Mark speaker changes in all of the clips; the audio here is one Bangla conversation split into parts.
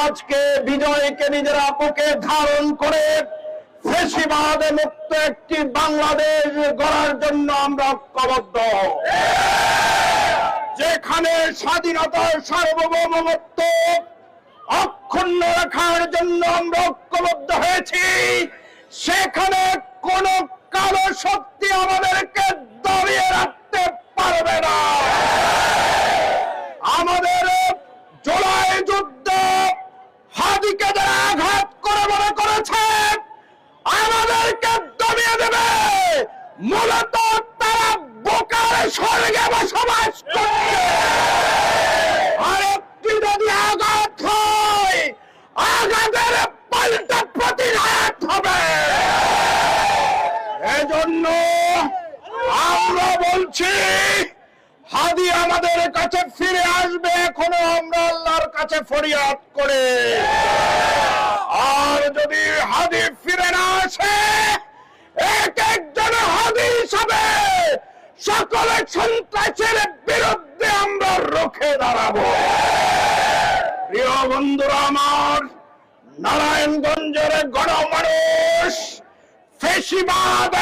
Speaker 1: আজকে বিজয়কে নিজের বুকে ধারণ করে ফ্যাসিবাদ মুক্ত একটি বাংলাদেশ গড়ার জন্য আমরা ঐক্যবদ্ধ। যেখানে স্বাধীনতার সার্বভৌমত্ব অক্ষুণ্ণ রাখার জন্য আমরা ঐক্যবদ্ধ হয়েছি, সেখানে কোন কালো শক্তি আমাদেরকে দাবিয়ে রাখতে পারবে না। আমাদের জুলাই যুদ্ধে হাদিকে যারা আঘাত করে মনে করেছে আমাদেরকে দমিয়ে দেবে, মূলত তারা বোকার স্বর্গে বসবাস করছে। আরেকটি যদি আঘাত হয়, আঘাতের পাল্টা প্রতিঘাত হবে। এজন্য আমরা বলছি, হাদি আমাদের কাছে ফিরে আসবে, এখনো আমরা আল্লাহর কাছে ফরিয়াদ করে। আর যদি হাদি ফিরে না আসে, এক একজন হাদি হিসাবে সকল সন্ত্রাসের বিরুদ্ধে আমরা রুখে দাঁড়াবো। প্রিয় বন্ধুরা আমার, নারায়ণগঞ্জের গণমানুষ ফ্যাসিবাদ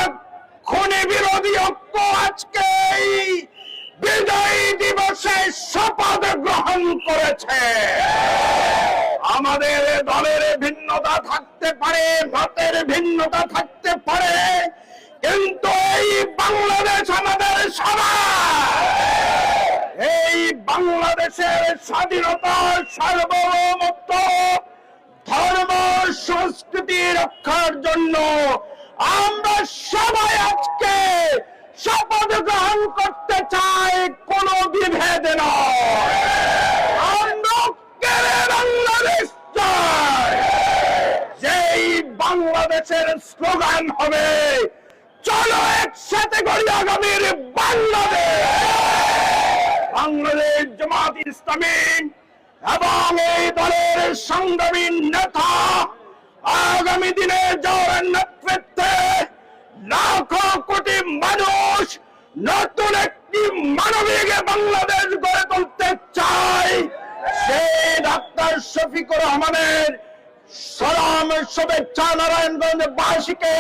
Speaker 1: খুনি বিরোধী ঐক্য আজকে বিজয় দিবসে শপথ গ্রহণ করেছে। আমাদের দলের ভিন্নতা থাকতে পারে, মতের ভিন্নতা থাকতে পারে, কিন্তু এই বাংলাদেশ আমাদের সবার। এই বাংলাদেশের স্বাধীনতা, সার্বভৌমত্ব, ধর্ম, সংস্কৃতি রক্ষার জন্য আমরা সবাই আজকে শপথ গ্রহণ করতে চাই, কোন বিভেদ নয়। আমরা বাংলাদেশ চাই, যেই বাংলাদেশের স্লোগান হবে, চলো একসাথে গড়ি আগামীর বাংলাদেশ। বাংলাদেশ জামাত ইসলামী এবং এই দলের সংগ্রামী নেতা আগামী দিনে যাওয়ার নেতৃত্বে লাখো কোটি মানুষ নতুন একটি মানবিক বাংলাদেশ গড়ে তুলতে চায়। সেই ডাক্তার শফিকুর রহমানের সালাম, শুভেচ্ছা নারায়ণগঞ্জ বাসীকে